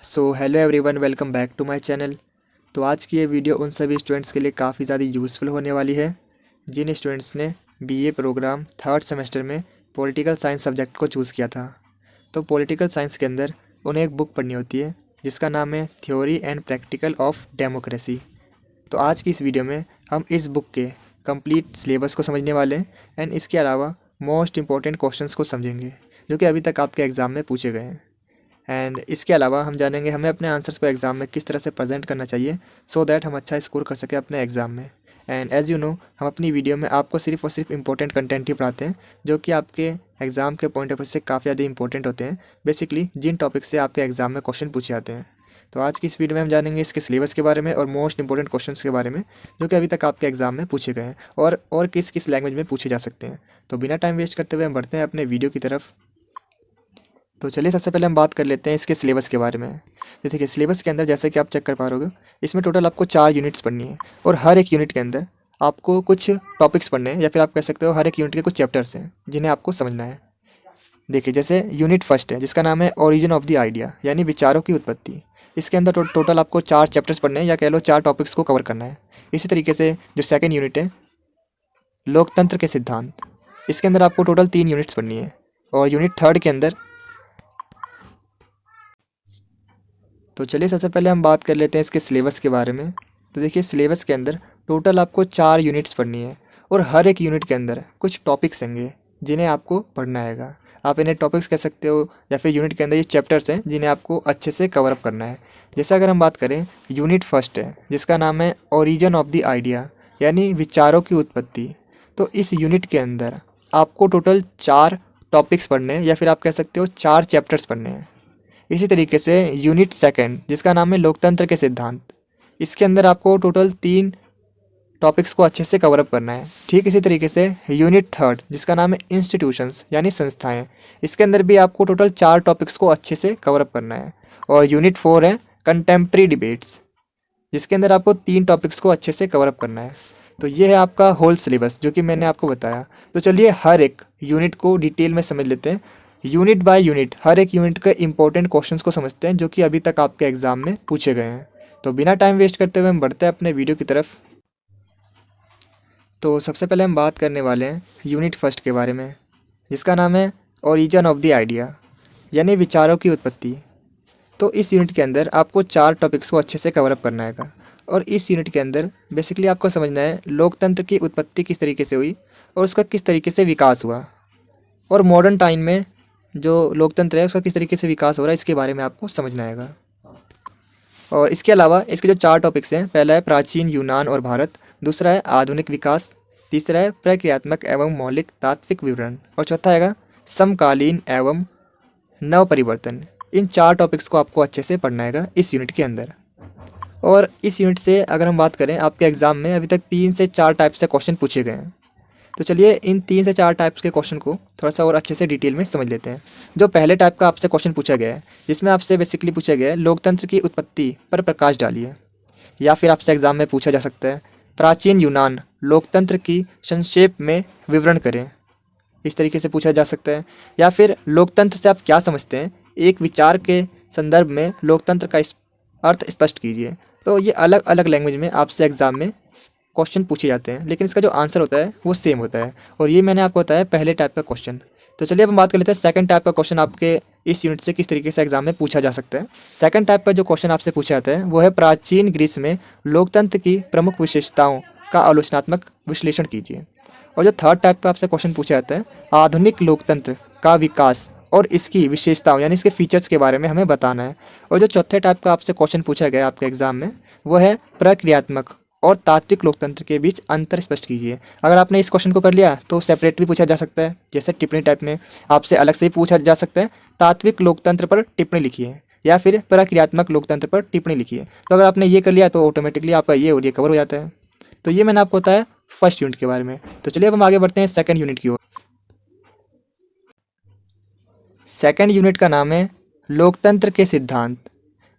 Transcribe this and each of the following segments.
Hello everyone, welcome back to my channel. तो आज की ये वीडियो उन सभी स्टूडेंट्स के लिए काफ़ी ज़्यादा यूज़फुल होने वाली है जिन स्टूडेंट्स ने बीए प्रोग्राम थर्ड सेमेस्टर में पॉलिटिकल साइंस सब्जेक्ट को चूज़ किया था। तो पॉलिटिकल साइंस के अंदर उन्हें एक बुक पढ़नी होती है जिसका नाम है theory and practical of democracy. तो आज की इस वीडियो में हम इस बुक के कंप्लीट सिलेबस को समझने वाले हैं एंड इसके अलावा मोस्ट इंपॉर्टेंट क्वेश्चंस को समझेंगे जो कि अभी तक आपके एग्ज़ाम में पूछे गए हैं। एंड इसके अलावा हम जानेंगे हमें अपने आंसर्स को एग्ज़ाम में किस तरह से प्रेजेंट करना चाहिए सो दैट हम अच्छा स्कोर कर सकें अपने एग्ज़ाम में। एंड एज़ यू नो, हम अपनी वीडियो में आपको सिर्फ और सिर्फ इंपॉर्टेंट कंटेंट ही पढ़ाते हैं जो कि आपके एग्ज़ाम के पॉइंट ऑफ व्यू से काफ़ी ज़्यादा इंपॉर्टेंट होते हैं, बेसिकली जिन टॉपिक से आपके एग्ज़ाम में क्वेश्चन पूछे जाते हैं। तो आज की इस वीडियो में हम जानेंगे इसके सिलेबस के बारे में और मोस्ट इंपॉर्टेंट क्वेश्चंस के बारे में जो कि अभी तक आपके एग्ज़ाम में पूछे गए हैं और किस किस लैंग्वेज में पूछे जा सकते हैं। तो बिना टाइम वेस्ट करते हुए हम बढ़ते हैं अपने वीडियो की तरफ। तो चलिए सबसे पहले हम बात कर लेते हैं इसके सिलेबस के बारे में। जैसे कि सिलेबस के अंदर, जैसे कि आप चेक कर पा रहे हो, इसमें टोटल आपको 4 यूनिट्स पढ़नी है और हर एक यूनिट के अंदर आपको कुछ टॉपिक्स पढ़ने हैं या फिर आप कह सकते हो हर एक यूनिट के कुछ चैप्टर्स हैं जिन्हें आपको समझना है। देखिए, जैसे यूनिट फर्स्ट है जिसका नाम है ओरिजिन ऑफ द आइडिया यानी विचारों की उत्पत्ति। इसके अंदर टोटल आपको 4 चैप्टर्स पढ़ने हैं या कह लो 4 टॉपिक्स को कवर करना है। इसी तरीके से जो सेकेंड यूनिट है लोकतंत्र के सिद्धांत, इसके अंदर आपको टोटल 3 यूनिट्स पढ़नी है। और यूनिट थर्ड के अंदर, तो चलिए सबसे पहले हम बात कर लेते हैं इसके सिलेबस के बारे में। तो देखिए, सिलेबस के अंदर टोटल आपको 4 यूनिट्स पढ़नी है और हर एक यूनिट के अंदर कुछ टॉपिक्स होंगे जिन्हें आपको पढ़ना हैगा। आप इन्हें टॉपिक्स कह सकते हो या फिर यूनिट के अंदर ये चैप्टर्स हैं जिन्हें आपको अच्छे से कवर अप करना है। जैसे अगर हम बात करें, यूनिट फर्स्ट है जिसका नाम है ओरिजिन ऑफ द आइडिया यानी विचारों की उत्पत्ति। तो इस यूनिट के अंदर आपको टोटल 4 टॉपिक्स पढ़ने हैं या फिर आप कह सकते हो 4 चैप्टर्स पढ़ने हैं। इसी तरीके से यूनिट सेकंड जिसका नाम है लोकतंत्र के सिद्धांत, इसके अंदर आपको टोटल 3 टॉपिक्स को अच्छे से कवर अप करना है। ठीक इसी तरीके से यूनिट थर्ड जिसका नाम है इंस्टीट्यूशंस यानी संस्थाएं, इसके अंदर भी आपको टोटल 4 टॉपिक्स को अच्छे से कवर अप करना है। और यूनिट फोर है कंटेम्प्रेरी डिबेट्स, जिसके अंदर आपको 3 टॉपिक्स को अच्छे से कवर अप करना है। तो ये है आपका होल सिलेबस जो कि मैंने आपको बताया। तो चलिए हर एक यूनिट को डिटेल में समझ लेते हैं, यूनिट बाय यूनिट हर एक यूनिट के इंपॉर्टेंट क्वेश्चंस को समझते हैं जो कि अभी तक आपके एग्जाम में पूछे गए हैं। तो बिना टाइम वेस्ट करते हुए हम बढ़ते हैं अपने वीडियो की तरफ। तो सबसे पहले हम बात करने वाले हैं यूनिट फर्स्ट के बारे में जिसका नाम है ओरिजिन ऑफ द आइडिया यानी विचारों की उत्पत्ति। तो इस यूनिट के अंदर आपको 4 टॉपिक्स को अच्छे से कवर अप करना है और इस यूनिट के अंदर बेसिकली आपको समझना है लोकतंत्र की उत्पत्ति किस तरीके से हुई और उसका किस तरीके से विकास हुआ, और मॉडर्न टाइम में जो लोकतंत्र है उसका किस तरीके से विकास हो रहा है इसके बारे में आपको समझना है। और इसके अलावा इसके जो 4 टॉपिक्स हैं, पहला है प्राचीन यूनान और भारत, दूसरा है आधुनिक विकास, तीसरा है प्रक्रियात्मक एवं मौलिक तात्विक विवरण, और चौथा है समकालीन एवं नव परिवर्तन। इन 4 टॉपिक्स को आपको अच्छे से पढ़ना है इस यूनिट के अंदर। और इस यूनिट से अगर हम बात करें, आपके एग्जाम में अभी तक 3 से 4 टाइप से क्वेश्चन पूछे गए हैं। तो चलिए इन 3 से 4 टाइप्स के क्वेश्चन को थोड़ा सा और अच्छे से डिटेल में समझ लेते हैं। जो पहले टाइप का आपसे क्वेश्चन पूछा गया है जिसमें आपसे बेसिकली पूछा गया है लोकतंत्र की उत्पत्ति पर प्रकाश डालिए, या फिर आपसे एग्जाम में पूछा जा सकता है प्राचीन यूनान लोकतंत्र की संक्षेप में विवरण करें, इस तरीके से पूछा जा सकता है। या फिर लोकतंत्र से आप क्या समझते हैं, एक विचार के संदर्भ में लोकतंत्र का अर्थ स्पष्ट कीजिए। तो ये अलग अलग लैंग्वेज में आपसे एग्जाम में क्वेश्चन पूछे जाते हैं, लेकिन इसका जो आंसर होता है वो सेम होता है। और ये मैंने आपको बताया पहले टाइप का क्वेश्चन। तो चलिए अब हम बात कर लेते हैं सेकंड टाइप का क्वेश्चन आपके इस यूनिट से किस तरीके से एग्जाम में पूछा जा सकता है। सेकंड टाइप का जो क्वेश्चन आपसे पूछा जाता है वो है प्राचीन ग्रीस में लोकतंत्र की प्रमुख विशेषताओं का आलोचनात्मक विश्लेषण कीजिए। और जो थर्ड टाइप का आपसे क्वेश्चन पूछा जाता है आधुनिक लोकतंत्र का विकास और इसकी विशेषताओं यानी इसके फीचर्स के बारे में हमें बताना है। और जो चौथे टाइप का आपसे क्वेश्चन पूछा गया आपके एग्जाम में वो है प्रक्रियात्मक और तात्विक लोकतंत्र के बीच अंतर स्पष्ट कीजिए। अगर आपने इस क्वेश्चन को कर लिया तो सेपरेट भी पूछा जा सकता है, जैसे टिप्पणी टाइप में आपसे अलग से ही पूछा जा सकता है तात्विक लोकतंत्र पर टिप्पणी लिखिए या फिर प्रक्रियात्मक लोकतंत्र पर टिप्पणी लिखिए। तो अगर आपने ये कर लिया तो ऑटोमेटिकली आपका ये और ये कवर हो जाता है। तो ये मैंने आपको बताया फर्स्ट यूनिट के बारे में। तो चलिए अब हम आगे बढ़ते हैं सेकंड यूनिट की ओर। सेकंड यूनिट का नाम है लोकतंत्र के सिद्धांत।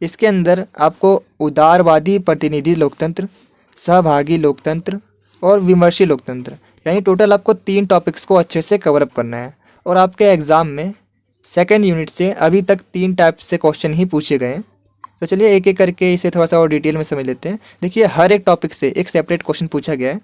इसके अंदर आपको उदारवादी प्रतिनिधि लोकतंत्र, सहभागी लोकतंत्र और विमर्शी लोकतंत्र यानी टोटल आपको 3 टॉपिक्स को अच्छे से कवर अप करना है। और आपके एग्ज़ाम में सेकंड यूनिट से अभी तक 3 टाइप से क्वेश्चन ही पूछे गए हैं। तो चलिए एक एक करके इसे थोड़ा सा और डिटेल में समझ लेते हैं। देखिए हर एक टॉपिक से एक सेपरेट क्वेश्चन पूछा गया है।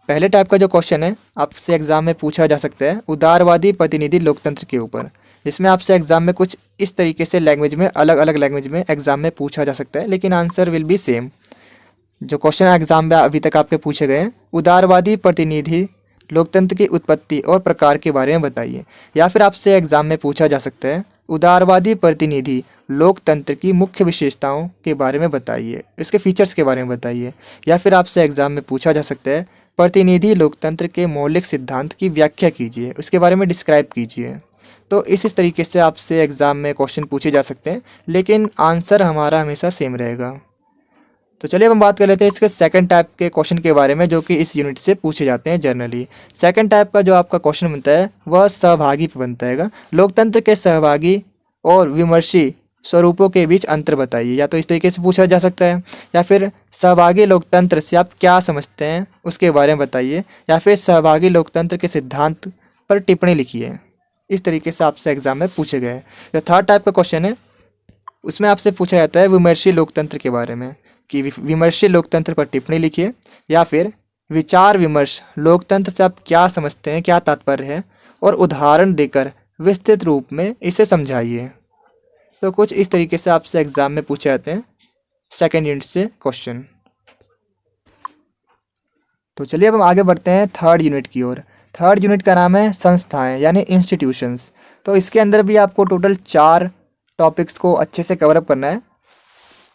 पहले टाइप का जो क्वेश्चन है आपसे एग्जाम में पूछा जा सकता है उदारवादी प्रतिनिधि लोकतंत्र के ऊपर, जिसमें आपसे एग्जाम में कुछ इस तरीके से लैंग्वेज में, अलग अलग लैंग्वेज में एग्जाम में पूछा जा सकता है, लेकिन आंसर विल बी सेम। जो क्वेश्चन एग्जाम में अभी तक आपके पूछे गए हैं, उदारवादी प्रतिनिधि लोकतंत्र की उत्पत्ति और प्रकार के बारे में बताइए। या फिर आपसे एग्जाम में पूछा जा सकता है उदारवादी प्रतिनिधि लोकतंत्र की मुख्य विशेषताओं के बारे में बताइए, इसके फीचर्स के बारे में बताइए। या फिर आपसे एग्जाम में पूछा जा सकता है प्रतिनिधि लोकतंत्र के मौलिक सिद्धांत की व्याख्या कीजिए, उसके बारे में डिस्क्राइब कीजिए। तो इस तरीके से आपसे एग्जाम में क्वेश्चन पूछे जा सकते हैं, लेकिन आंसर हमारा हमेशा सेम रहेगा। तो चलिए अब हम बात कर लेते हैं इसके सेकंड टाइप के क्वेश्चन के बारे में, जो कि इस यूनिट से पूछे जाते हैं जनरली। सेकंड टाइप का जो आपका क्वेश्चन बनता है वह सहभागी पे बनता है। लोकतंत्र के सहभागी और विमर्शी स्वरूपों के बीच अंतर बताइए। या तो इस तरीके से पूछा जा सकता है, या फिर सहभागी लोकतंत्र से आप क्या समझते हैं उसके बारे में बताइए, या फिर सहभागी लोकतंत्र के सिद्धांत पर टिप्पणी लिखिए। इस तरीके से आपसे एग्जाम में पूछे गए। जो थर्ड टाइप का क्वेश्चन है उसमें आपसे पूछा जाता है विमर्शी लोकतंत्र के बारे में, कि विमर्शी लोकतंत्र पर टिप्पणी लिखिए, या फिर विचार विमर्श लोकतंत्र से आप क्या समझते हैं, क्या तात्पर्य है, और उदाहरण देकर विस्तृत रूप में इसे समझाइए। तो कुछ इस तरीके से आपसे एग्जाम में पूछे जाते हैं सेकेंड यूनिट से क्वेश्चन। तो चलिए अब हम आगे बढ़ते हैं थर्ड यूनिट की ओर। थर्ड यूनिट का नाम है संस्थाएं यानी इंस्टीट्यूशंस। तो इसके अंदर भी आपको टोटल 4 टॉपिक्स को अच्छे से कवरअप करना है,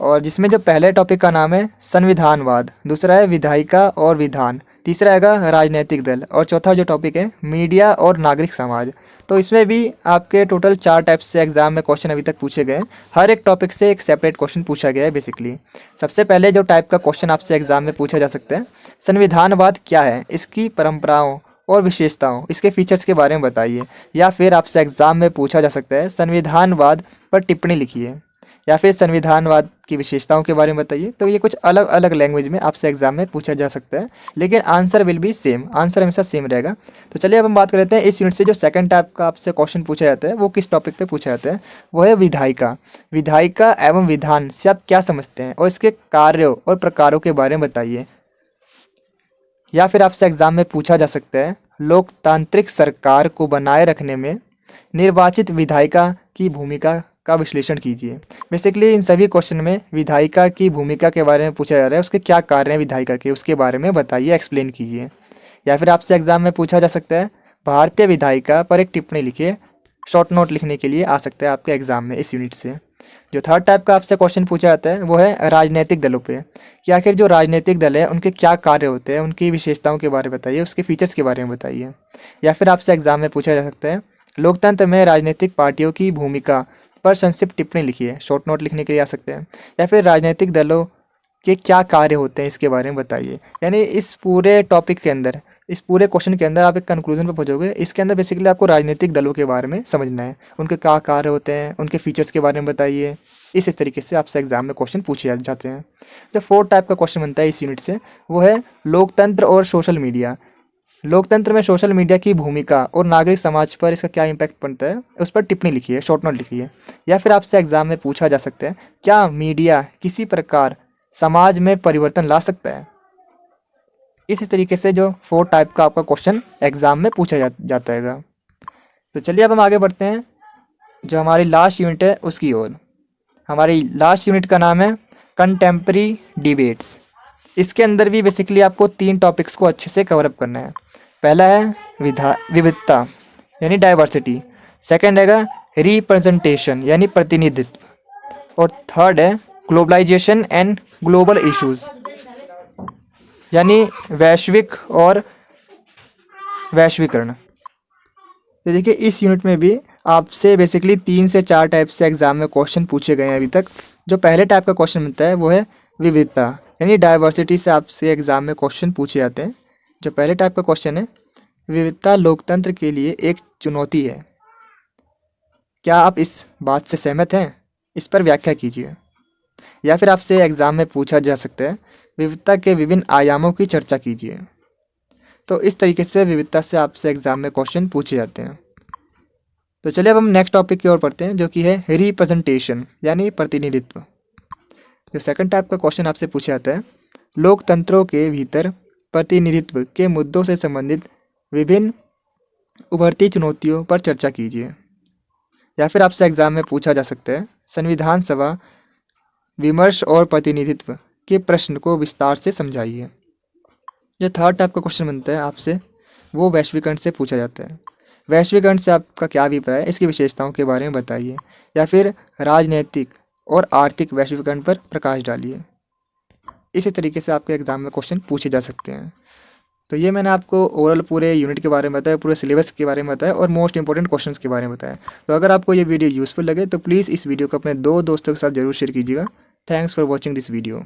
और जिसमें जो पहले टॉपिक का नाम है संविधानवाद, दूसरा है विधायिका और विधान, तीसरा है राजनीतिक दल, और चौथा जो टॉपिक है मीडिया और नागरिक समाज। तो इसमें भी आपके टोटल 4 टाइप से एग्जाम में क्वेश्चन अभी तक पूछे गए हैं। हर एक टॉपिक से एक सेपरेट क्वेश्चन पूछा गया है बेसिकली। सबसे पहले जो टाइप का क्वेश्चन आपसे एग्जाम में पूछा जा सकता है, संविधानवाद क्या है, इसकी परंपराओं और विशेषताओं, इसके फीचर्स के बारे में बताइए। या फिर आपसे एग्जाम में पूछा जा सकता है संविधानवाद पर टिप्पणी लिखिए, या फिर संविधानवाद की विशेषताओं के बारे में बताइए। तो ये कुछ अलग अलग लैंग्वेज में आपसे एग्जाम में पूछा जा सकता है, लेकिन answer will be same, answer हमेशा सेम रहेगा। तो चलिए अब हम बात कर लेते हैं इस यूनिट से जो सेकंड टाइप का आपसे क्वेश्चन पूछा जाता है वो किस टॉपिक पे पूछा जाता है। वो है विधायिका। विधायिका एवं विधान से आप क्या समझते हैं और इसके कार्यों और प्रकारों के बारे में बताइए। या फिर आपसे एग्जाम में पूछा जा सकता है लोकतांत्रिक सरकार को बनाए रखने में निर्वाचित विधायिका की भूमिका का विश्लेषण कीजिए। बेसिकली इन सभी क्वेश्चन में विधायिका की भूमिका के बारे में पूछा जा रहा है, उसके क्या कार्य हैं विधायिका के, उसके बारे में बताइए, एक्सप्लेन कीजिए। या फिर आपसे एग्जाम में पूछा जा सकता है भारतीय विधायिका पर एक टिप्पणी लिखिए। शॉर्ट नोट लिखने के लिए आ सकता है आपके एग्जाम में इस यूनिट से। जो थर्ड टाइप का आपसे क्वेश्चन पूछा जाता है वो है राजनीतिक दलों पे, कि आखिर जो राजनीतिक दल है उनके क्या कार्य होते हैं, उनकी विशेषताओं के बारे में बताइए, उसके फीचर्स के बारे में बताइए। या फिर आपसे एग्जाम में पूछा जा सकता है लोकतंत्र में राजनीतिक पार्टियों की भूमिका पर संक्षिप्त टिप्पणी लिखिए। शॉर्ट नोट लिखने के लिए आ सकते हैं। या फिर राजनीतिक दलों के क्या कार्य होते हैं इसके बारे में बताइए। यानी इस पूरे टॉपिक के अंदर, इस पूरे क्वेश्चन के अंदर आप एक कंक्लूजन पर पहुंचोगे। इसके अंदर बेसिकली आपको राजनीतिक दलों के बारे में समझना है, उनके क्या कार्य होते हैं, उनके फीचर्स के बारे में बताइए। इस तरीके से आपसे एग्जाम में क्वेश्चन पूछे जाते हैं। जो फोर्थ टाइप का क्वेश्चन बनता है इस यूनिट से वो है लोकतंत्र और सोशल मीडिया। लोकतंत्र में सोशल मीडिया की भूमिका और नागरिक समाज पर इसका क्या इम्पैक्ट पड़ता है उस पर टिप्पणी लिखिए, शॉर्ट नोट लिखिए। या फिर आपसे एग्जाम में पूछा जा सकता है क्या मीडिया किसी प्रकार समाज में परिवर्तन ला सकता है। इसी तरीके से जो 4 टाइप का आपका क्वेश्चन एग्जाम में पूछा जाता है। तो चलिए अब हम आगे बढ़ते हैं जो हमारी लास्ट यूनिट है उसकी ओर। हमारी लास्ट यूनिट का नाम है कंटेम्प्रेरी डिबेट्स। इसके अंदर भी बेसिकली आपको 3 टॉपिक्स को अच्छे से कवरअप करना है। पहला है विविधता यानी डाइवर्सिटी, सेकंड है रिप्रेजेंटेशन यानी प्रतिनिधित्व, और थर्ड है ग्लोबलाइजेशन एंड ग्लोबल इश्यूज यानी वैश्विक और वैश्वीकरण। तो देखिए इस यूनिट में भी आपसे बेसिकली 3 से 4 टाइप से एग्जाम में क्वेश्चन पूछे गए हैं अभी तक। जो पहले टाइप का क्वेश्चन मिलता है वो है विविधता यानी डाइवर्सिटी से आपसे एग्जाम में क्वेश्चन पूछे जाते हैं। जो पहले टाइप का क्वेश्चन है विविधता लोकतंत्र के लिए एक चुनौती है, क्या आप इस बात से सहमत हैं, इस पर व्याख्या कीजिए। या फिर आपसे एग्जाम में पूछा जा सकता है विविधता के विभिन्न आयामों की चर्चा कीजिए। तो इस तरीके से विविधता से आपसे एग्जाम में क्वेश्चन पूछे जाते हैं। तो चलिए अब हम नेक्स्ट टॉपिक की ओर पढ़ते हैं, जो कि है रिप्रेजेंटेशन यानी प्रतिनिधित्व। जो सेकंड टाइप का क्वेश्चन आपसे पूछा जाता है, लोकतंत्रों के भीतर प्रतिनिधित्व के मुद्दों से संबंधित विभिन्न उभरती चुनौतियों पर चर्चा कीजिए। या फिर आपसे एग्जाम में पूछा जा सकता है, संविधान सभा विमर्श और प्रतिनिधित्व के प्रश्न को विस्तार से समझाइए। जो थर्ड टाइप का क्वेश्चन बनता है आपसे, वो वैश्वीकरण से पूछा जाता है। वैश्वीकरण से आपका क्या अभिप्राय है, इसकी विशेषताओं के बारे में बताइए। या फिर राजनीतिक और आर्थिक वैश्वीकरण पर प्रकाश डालिए। इसी तरीके से आपके एग्जाम में क्वेश्चन पूछे जा सकते हैं। तो ये मैंने आपको ओवरऑल पूरे यूनिट के बारे में बताया, पूरे सिलेबस के बारे में बताया और मोस्ट इंपॉर्टेंट क्वेश्चंस के बारे में बताया। तो अगर आपको ये वीडियो यूज़फुल लगे तो प्लीज़ इस वीडियो को अपने दो दोस्तों के साथ जरूर शेयर कीजिएगा। Thanks for watching this video.